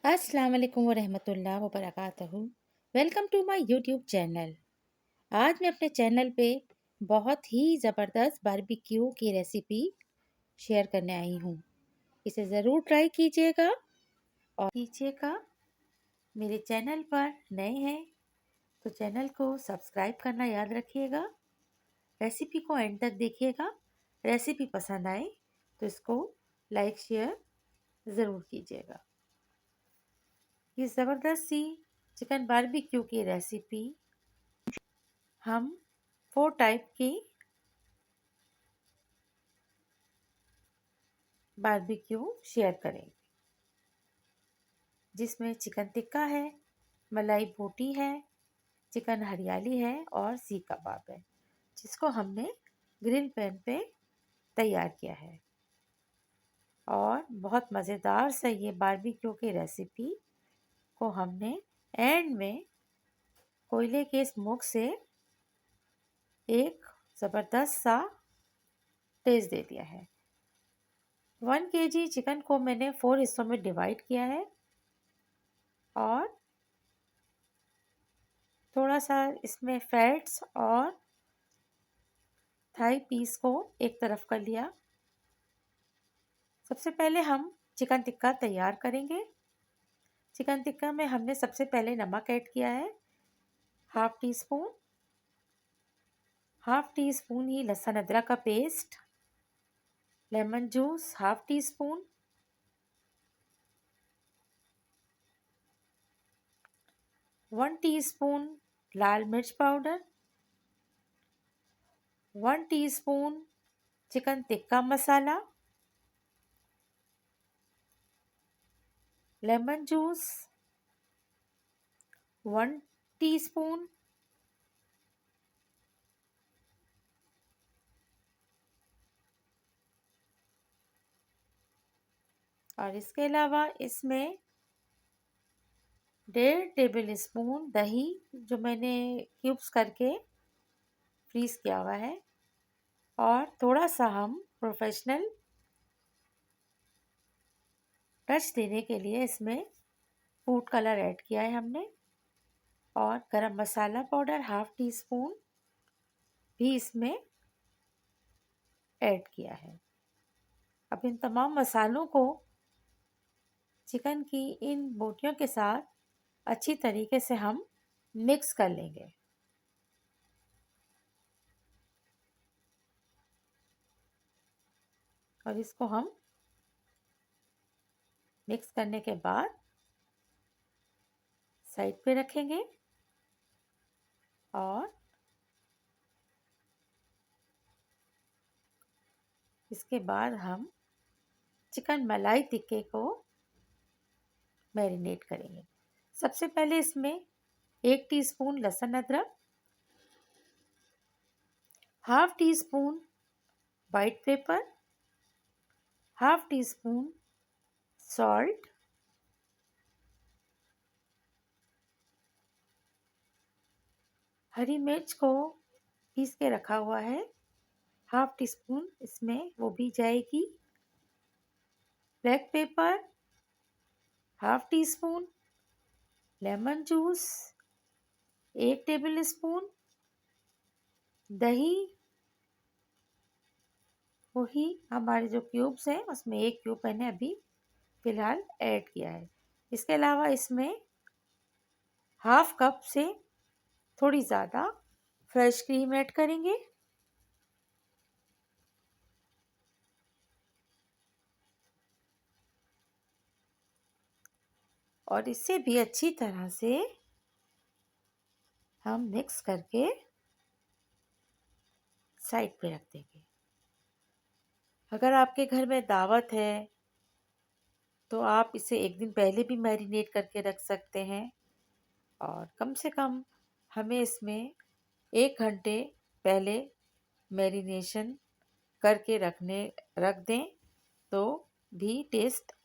अस्सलाम वालेकुम वरहमतुल्लाह वबरकातुहू। Welcome to my YouTube channel. आज मैं अपने चैनल पे बहुत ही ज़बरदस्त बारबेक्यू की रेसिपी शेयर करने आई हूँ। इसे ज़रूर ट्राई कीजिएगा और कीजिएगा। मेरे चैनल पर नए हैं तो चैनल को सब्सक्राइब करना याद रखिएगा। रेसिपी को एंड तक देखिएगा। रेसिपी पसंद आए तो इसको लाइक शेयर ज़रूर कीजिएगा। ये ज़बरदस्त सी चिकन बारबेक्यू की रेसिपी हम 4 टाइप की बारबेक्यू शेयर करेंगे, जिसमें चिकन टिक्का है, मलाई बोटी है, चिकन हरियाली है और सीख कबाब है, जिसको हमने ग्रिल पैन पे तैयार किया है। और बहुत मज़ेदार से ये बारबेक्यू की रेसिपी को हमने एंड में कोयले के स्मोक से एक ज़बरदस्त सा टेस्ट दे दिया है। 1 केजी चिकन को मैंने 4 हिस्सों में डिवाइड किया है और थोड़ा सा इसमें फैट्स और थाई पीस को एक तरफ कर लिया। सबसे पहले हम चिकन टिक्का तैयार करेंगे। चिकन टिक्का में हमने सबसे पहले नमक ऐड किया है, half teaspoon. Half teaspoon ही लहसुन अदरक का paste, lemon juice half teaspoon, 1 teaspoon लाल मिर्च powder, 1 teaspoon chicken tikka masala, lemon juice 1 teaspoon, और इसके अलावा इसमें 1.5 टेबल स्पून दही, जो मैंने क्यूब्स करके फ्रीज किया हुआ है, और थोड़ा सा हम प्रोफेशनल टच देने के लिए इसमें फूड कलर ऐड किया है हमने, और गरम मसाला पाउडर हाफ टी स्पून भी इसमें ऐड किया है। अब इन तमाम मसालों को चिकन की इन बोटियों के साथ अच्छी तरीके से हम मिक्स कर लेंगे। और इसको हम मिक्स करने के बाद साइड पे रखेंगे और इसके बाद हम चिकन मलाई टिक्के को मैरिनेट करेंगे। सबसे पहले इसमें 1 टीस्पून लहसुन अदरक, half teaspoon white pepper, half teaspoon salt, हरी मिर्च को पीस के रखा हुआ है, हाफ टी स्पून इसमें वो भी जाएगी, black pepper half tea spoon, lemon juice 1 table spoon, दही वही हमारे जो क्यूब्स हैं उसमें 1 क्यूब मैंने अभी फ़िलहाल ऐड किया है। इसके अलावा इसमें हाफ कप से थोड़ी ज़्यादा फ्रेश क्रीम ऐड करेंगे। और इसे भी अच्छी तरह से हम मिक्स करके साइड पे रख देंगे। अगर आपके घर में दावत है तो आप इसे एक दिन पहले भी मैरिनेट करके रख सकते हैं, और कम से कम हमें इसमें 1 घंटे पहले मैरिनेशन करके रख दें तो भी टेस्ट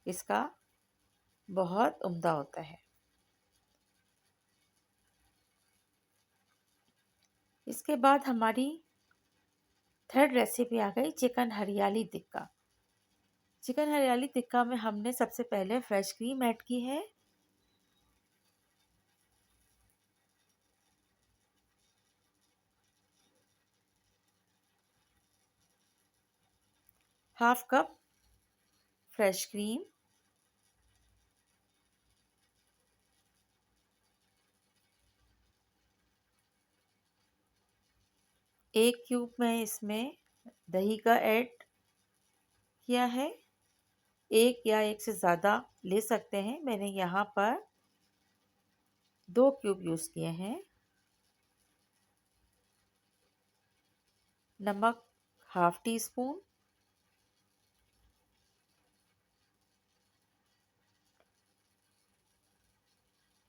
इसका बहुत उम्दा होता है। इसके बाद हमारी थर्ड रेसिपी आ गई चिकन हरियाली टिक्का। चिकन हरियाली टिक्का में हमने सबसे पहले फ्रेश क्रीम ऐड की है। हाफ कप फ्रेश क्रीम, एक क्यूब में इसमें दही का ऐड किया है। एक या एक से ज़्यादा ले सकते हैं, मैंने यहाँ पर 2 क्यूब यूज़ किए हैं। नमक half teaspoon,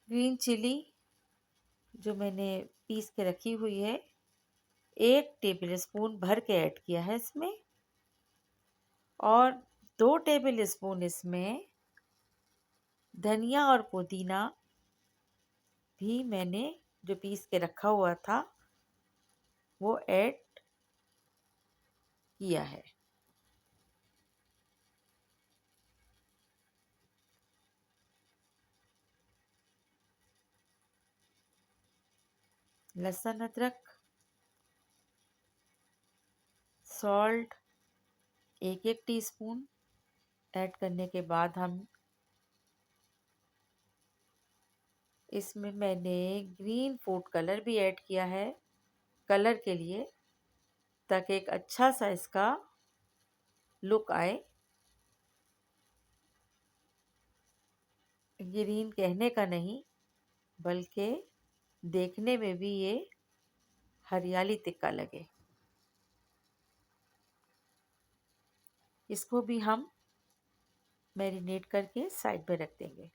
green chilli जो मैंने पीस के रखी हुई है 1 टेबल स्पून भर के ऐड किया है इसमें, और 2 टेबल स्पून इसमें धनिया और पुदीना भी मैंने जो पीस के रखा हुआ था वो ऐड किया है। लहसुन अदरक, सॉल्ट 1-1 टीस्पून ऐड करने के बाद हम इसमें मैंने ग्रीन फूड कलर भी ऐड किया है कलर के लिए, ताकि एक अच्छा सा इसका लुक आए। ग्रीन कहने का नहीं, बल्कि देखने में भी ये हरियाली तिक्का लगे। इसको भी हम मैरिनेट करके साइड में रख देंगे।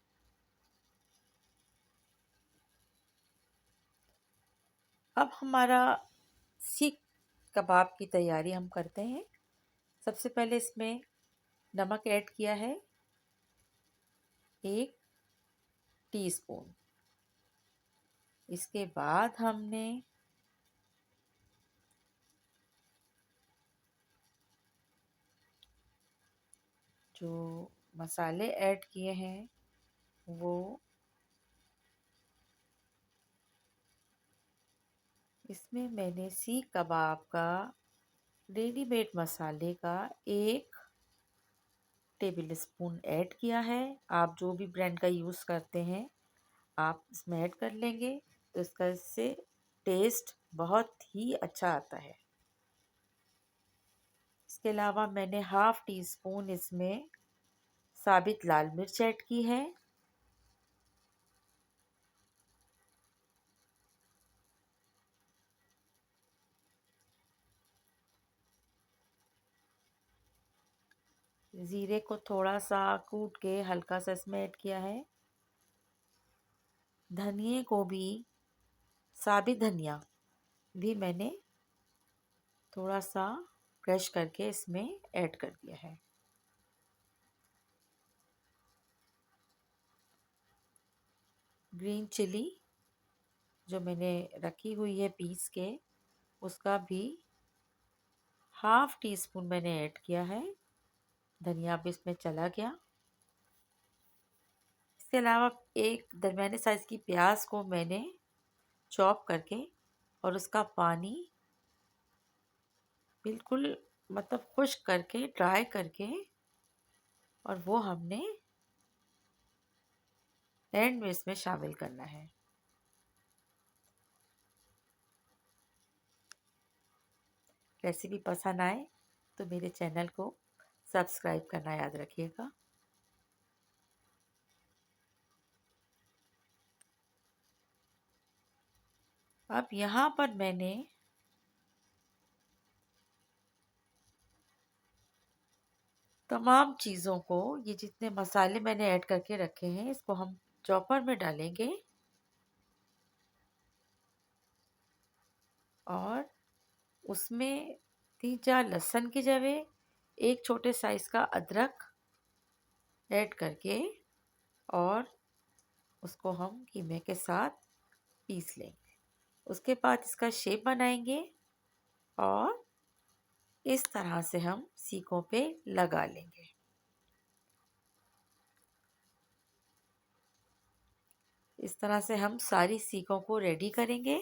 अब हमारा सीख कबाब की तैयारी हम करते हैं। सबसे पहले इसमें नमक ऐड किया है 1 टीस्पून। इसके बाद हमने जो मसाले ऐड किए हैं वो इसमें मैंने सीख कबाब का रेडीमेड मसाले का 1 टेबल स्पून ऐड किया है। आप जो भी ब्रांड का यूज़ करते हैं आप इसमें ऐड कर लेंगे, तो इससे टेस्ट बहुत ही अच्छा आता है। इसके अलावा मैंने हाफ टी स्पून इसमें साबित लाल मिर्च ऐड की है। ज़ीरे को थोड़ा सा कूट के हल्का सा इसमें ऐड किया है। धनिए को भी, साबित धनिया भी मैंने थोड़ा सा क्रश करके इसमें ऐड कर दिया है। ग्रीन चिली जो मैंने रखी हुई है पीस के, उसका भी हाफ टी स्पून मैंने ऐड किया है। धनिया भी इसमें चला गया। इसके अलावा एक दरमियाने साइज़ की प्याज को मैंने चॉप करके और उसका पानी बिल्कुल मतलब खुश्क करके, ड्राई करके, और वो हमने एंड में इसमें शामिल करना है। रेसिपी पसंद आए तो मेरे चैनल को सब्सक्राइब करना याद रखिएगा। अब यहाँ पर मैंने तमाम चीज़ों को, ये जितने मसाले मैंने ऐड करके रखे हैं, इसको हम चॉपर में डालेंगे और उसमें 3-4 लहसुन की जगह एक छोटे साइज़ का अदरक ऐड करके और उसको हम कीमे के साथ पीस लेंगे। उसके बाद इसका शेप बनाएंगे और इस तरह से हम सीखों पे लगा लेंगे। इस तरह से हम सारी सीखों को रेडी करेंगे।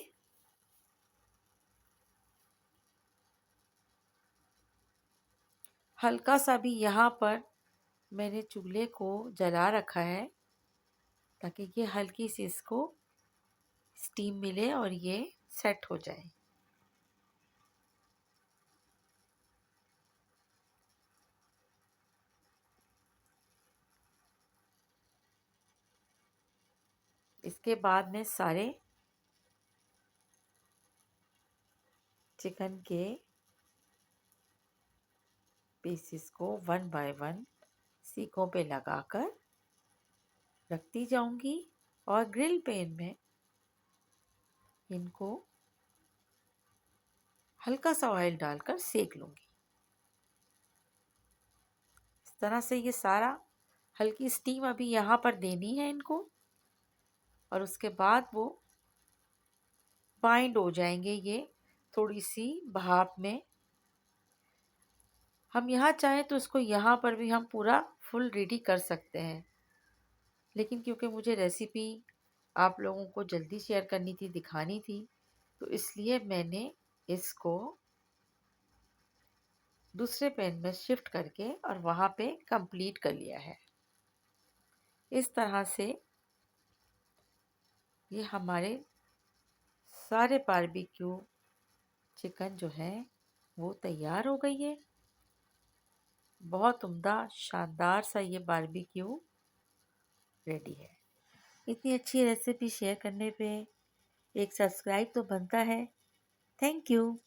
हल्का सा भी यहाँ पर मैंने चूल्हे को जला रखा है ताकि ये हल्की सी इसको स्टीम मिले और ये सेट हो जाए। इसके बाद में सारे चिकन के पीसेस को 1 बाय 1 सीखों पे लगाकर रखती जाऊंगी और ग्रिल पैन में इनको हल्का सा ऑयल डालकर सेक लूंगी। इस तरह से ये सारा हल्की स्टीम अभी यहाँ पर देनी है इनको, और उसके बाद वो बाइंड हो जाएंगे ये थोड़ी सी भाप में। हम यहाँ चाहें तो इसको यहाँ पर भी हम पूरा फुल रेडी कर सकते हैं, लेकिन क्योंकि मुझे रेसिपी आप लोगों को जल्दी शेयर करनी थी, दिखानी थी, तो इसलिए मैंने इसको दूसरे पैन में शिफ्ट करके और वहाँ पे कंप्लीट कर लिया है। इस तरह से ये हमारे सारे बारबेक्यू चिकन जो है वो तैयार हो गई है। बहुत उम्दा शानदार सा ये बारबेक्यू रेडी है। इतनी अच्छी रेसिपी शेयर करने पे एक सब्सक्राइब तो बनता है। Thank you.